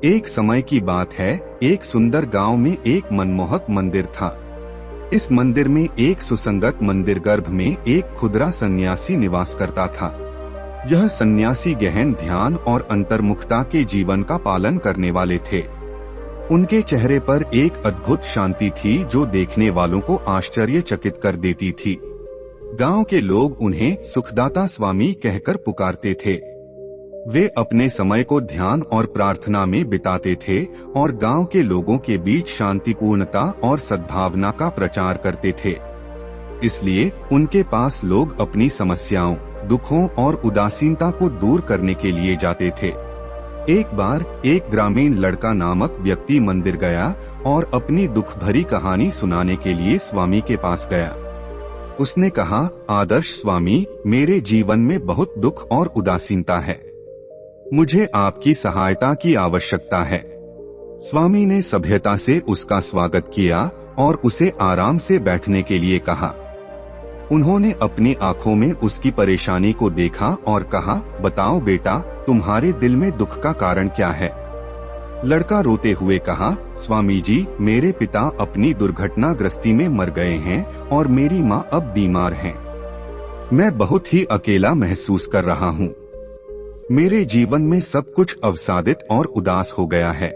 एक समय की बात है, एक सुंदर गांव में एक मनमोहक मंदिर था। इस मंदिर में एक सुसंगत मंदिर गर्भ में एक खुदरा सन्यासी निवास करता था। यह सन्यासी गहन ध्यान और अंतर्मुखता के जीवन का पालन करने वाले थे। उनके चेहरे पर एक अद्भुत शांति थी जो देखने वालों को आश्चर्यचकित कर देती थी। गांव के लोग उन्हें सुखदाता स्वामी कहकर पुकारते थे। वे अपने समय को ध्यान और प्रार्थना में बिताते थे और गांव के लोगों के बीच शांतिपूर्णता और सद्भावना का प्रचार करते थे। इसलिए उनके पास लोग अपनी समस्याओं, दुखों और उदासीनता को दूर करने के लिए जाते थे। एक बार एक ग्रामीण लड़का नामक व्यक्ति मंदिर गया और अपनी दुख भरी कहानी सुनाने के लिए स्वामी के पास गया। उसने कहा, आदर्श स्वामी, मेरे जीवन में बहुत दुख और उदासीनता है। मुझे आपकी सहायता की आवश्यकता है। स्वामी ने सभ्यता से उसका स्वागत किया और उसे आराम से बैठने के लिए कहा। उन्होंने अपनी आंखों में उसकी परेशानी को देखा और कहा, बताओ बेटा, तुम्हारे दिल में दुख का कारण क्या है? लड़का रोते हुए कहा, स्वामी जी, मेरे पिता अपनी दुर्घटनाग्रस्ती में मर गए हैं और मेरी माँ अब बीमार हैं। मैं बहुत ही अकेला महसूस कर रहा हूँ। मेरे जीवन में सब कुछ अवसादित और उदास हो गया है।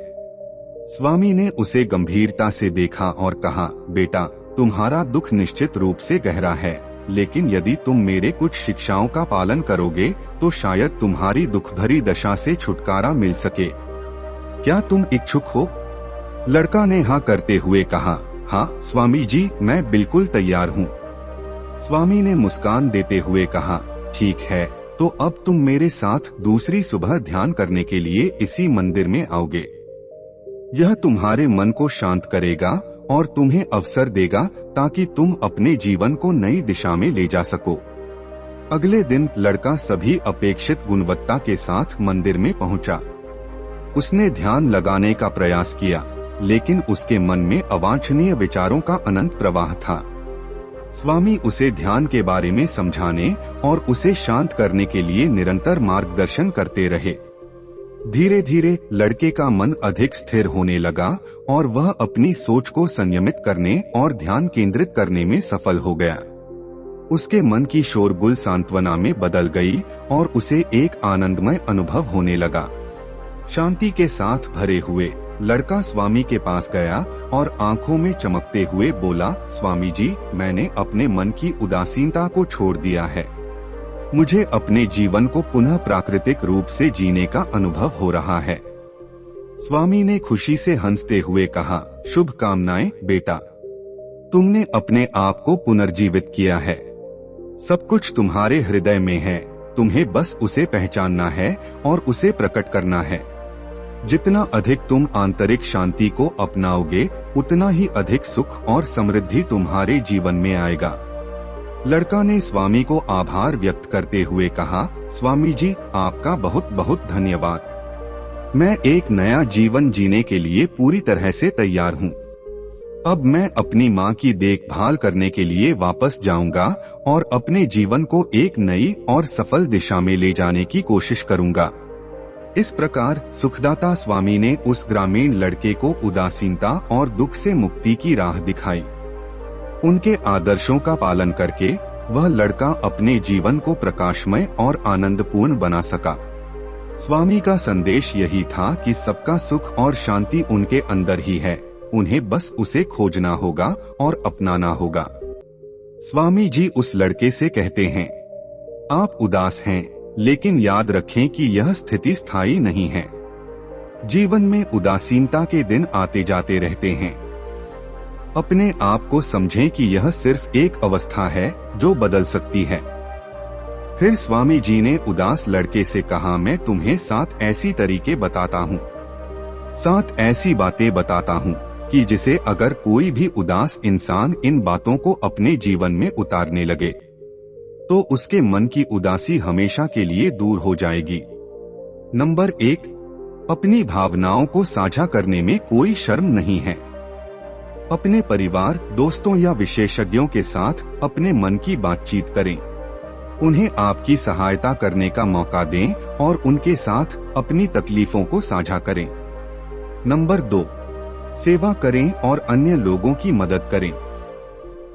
स्वामी ने उसे गंभीरता से देखा और कहा, बेटा, तुम्हारा दुख निश्चित रूप से गहरा है, लेकिन यदि तुम मेरे कुछ शिक्षाओं का पालन करोगे तो शायद तुम्हारी दुख भरी दशा से छुटकारा मिल सके। क्या तुम इच्छुक हो? लड़का ने हाँ करते हुए कहा, हाँ स्वामी जी, मैं बिल्कुल तैयार हूँ। स्वामी ने मुस्कान देते हुए कहा, ठीक है, तो अब तुम मेरे साथ दूसरी सुबह ध्यान करने के लिए इसी मंदिर में आओगे। यह तुम्हारे मन को शांत करेगा और तुम्हें अवसर देगा ताकि तुम अपने जीवन को नई दिशा में ले जा सको। अगले दिन लड़का सभी अपेक्षित गुणवत्ता के साथ मंदिर में पहुंचा। उसने ध्यान लगाने का प्रयास किया, लेकिन उसके मन में अवांछनीय विचारों का अनंत प्रवाह था। स्वामी उसे ध्यान के बारे में समझाने और उसे शांत करने के लिए निरंतर मार्गदर्शन करते रहे। धीरे धीरे लड़के का मन अधिक स्थिर होने लगा और वह अपनी सोच को संयमित करने और ध्यान केंद्रित करने में सफल हो गया। उसके मन की शोरगुल सांत्वना में बदल गई और उसे एक आनंदमय अनुभव होने लगा। शांति के साथ भरे हुए लड़का स्वामी के पास गया और आंखों में चमकते हुए बोला, स्वामी जी, मैंने अपने मन की उदासीनता को छोड़ दिया है। मुझे अपने जीवन को पुनः प्राकृतिक रूप से जीने का अनुभव हो रहा है। स्वामी ने खुशी से हंसते हुए कहा, शुभकामनाएं बेटा, तुमने अपने आप को पुनर्जीवित किया है। सब कुछ तुम्हारे हृदय में है, तुम्हें बस उसे पहचानना है और उसे प्रकट करना है। जितना अधिक तुम आंतरिक शांति को अपनाओगे, उतना ही अधिक सुख और समृद्धि तुम्हारे जीवन में आएगा। लड़का ने स्वामी को आभार व्यक्त करते हुए कहा, स्वामी जी, आपका बहुत बहुत धन्यवाद। मैं एक नया जीवन जीने के लिए पूरी तरह से तैयार हूँ। अब मैं अपनी माँ की देखभाल करने के लिए वापस जाऊंगा और अपने जीवन को एक नई और सफल दिशा में ले जाने की कोशिश करूंगा। इस प्रकार सुखदाता स्वामी ने उस ग्रामीण लड़के को उदासीनता और दुख से मुक्ति की राह दिखाई। उनके आदर्शों का पालन करके वह लड़का अपने जीवन को प्रकाशमय और आनंदपूर्ण बना सका। स्वामी का संदेश यही था कि सबका सुख और शांति उनके अंदर ही है, उन्हें बस उसे खोजना होगा और अपनाना होगा। स्वामी जी उस लड़के से कहते हैं, आप उदास हैं, लेकिन याद रखें कि यह स्थिति स्थायी नहीं है। जीवन में उदासीनता के दिन आते जाते रहते हैं। अपने आप को समझें कि यह सिर्फ एक अवस्था है जो बदल सकती है। फिर स्वामी जी ने उदास लड़के से कहा, मैं तुम्हें 7 ऐसी तरीके बताता हूँ, 7 ऐसी बातें बताता हूँ कि जिसे अगर कोई भी उदास इंसान इन बातों को अपने जीवन में उतारने लगे तो उसके मन की उदासी हमेशा के लिए दूर हो जाएगी। नंबर 1, अपनी भावनाओं को साझा करने में कोई शर्म नहीं है। अपने परिवार, दोस्तों या विशेषज्ञों के साथ अपने मन की बातचीत करें। उन्हें आपकी सहायता करने का मौका दें और उनके साथ अपनी तकलीफों को साझा करें। नंबर 2, सेवा करें और अन्य लोगों की मदद करें।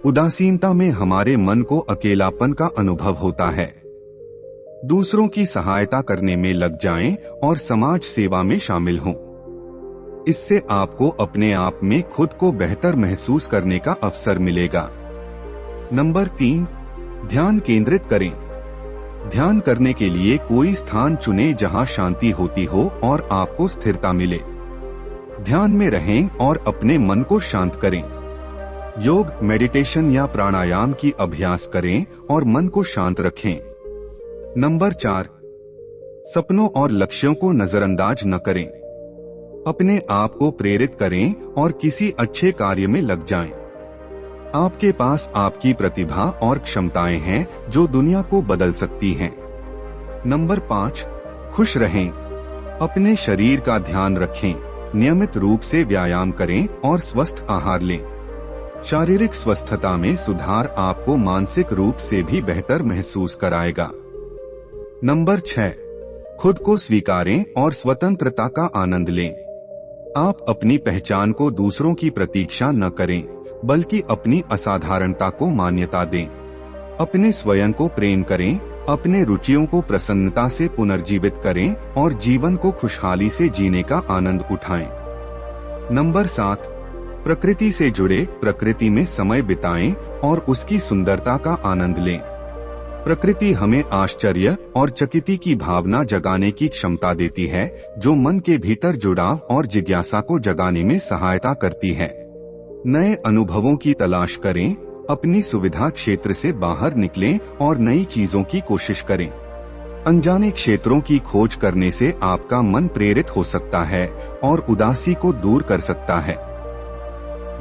उदासीनता में हमारे मन को अकेलापन का अनुभव होता है। दूसरों की सहायता करने में लग जाएं और समाज सेवा में शामिल हों। इससे आपको अपने आप में खुद को बेहतर महसूस करने का अवसर मिलेगा। नंबर 3, ध्यान केंद्रित करें। ध्यान करने के लिए कोई स्थान चुनें जहां शांति होती हो और आपको स्थिरता मिले। ध्यान में रहें और अपने मन को शांत करें। योग, मेडिटेशन या प्राणायाम की अभ्यास करें और मन को शांत रखें। नंबर 4, सपनों और लक्ष्यों को नजरअंदाज न करें। अपने आप को प्रेरित करें और किसी अच्छे कार्य में लग जाएं। आपके पास आपकी प्रतिभा और क्षमताएं हैं जो दुनिया को बदल सकती हैं। नंबर 5, खुश रहें। अपने शरीर का ध्यान रखें, नियमित रूप से व्यायाम करें और स्वस्थ आहार लें। शारीरिक स्वस्थता में सुधार आपको मानसिक रूप से भी बेहतर महसूस कराएगा। नंबर 6, खुद को स्वीकारें और स्वतंत्रता का आनंद लें। आप अपनी पहचान को दूसरों की प्रतीक्षा न करें, बल्कि अपनी असाधारणता को मान्यता दें। अपने स्वयं को प्रेम करें, अपने रुचियों को प्रसन्नता से पुनर्जीवित करें और जीवन को खुशहाली से जीने का आनंद उठाएं। नंबर 7, प्रकृति से जुड़े, प्रकृति में समय बिताएं और उसकी सुंदरता का आनंद लें। प्रकृति हमें आश्चर्य और चकिती की भावना जगाने की क्षमता देती है, जो मन के भीतर जुड़ाव और जिज्ञासा को जगाने में सहायता करती है। नए अनुभवों की तलाश करें, अपनी सुविधा क्षेत्र से बाहर निकलें और नई चीजों की कोशिश करें। अनजाने क्षेत्रों की खोज करने से आपका मन प्रेरित हो सकता है और उदासी को दूर कर सकता है।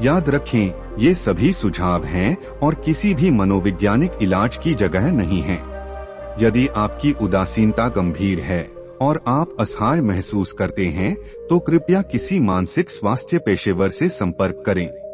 याद रखें, ये सभी सुझाव हैं और किसी भी मनोवैज्ञानिक इलाज की जगह नहीं हैं। यदि आपकी उदासीनता गंभीर है और आप असहाय महसूस करते हैं, तो कृपया किसी मानसिक स्वास्थ्य पेशेवर से संपर्क करें।